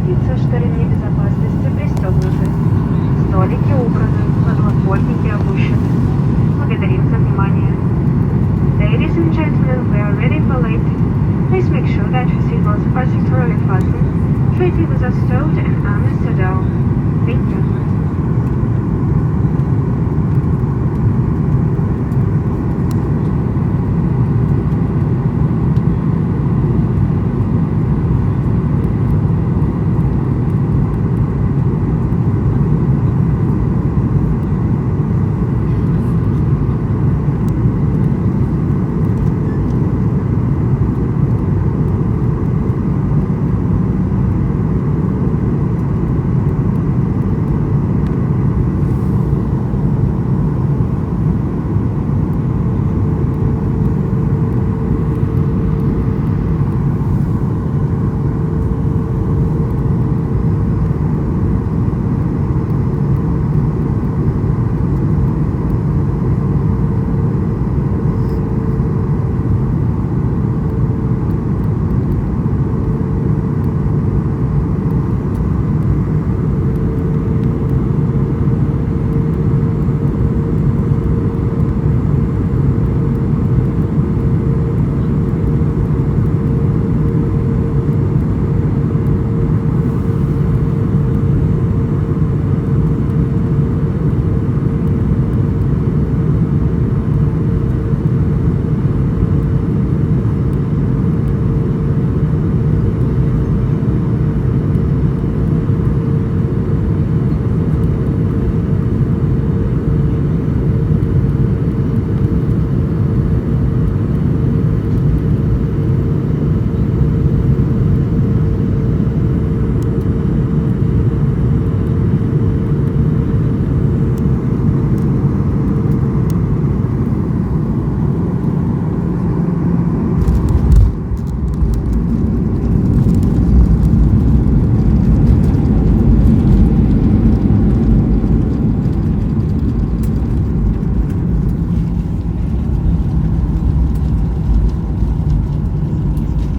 убедиться, что ремни безопасности пристегнуты. Столики убраны, подлокотники опущены. Благодарим за внимание. Ladies and gentlemen, we are ready for lifting. Please make sure that your seatbelts are securely fastened. Tray tables are stowed and armrests are down. Thank you.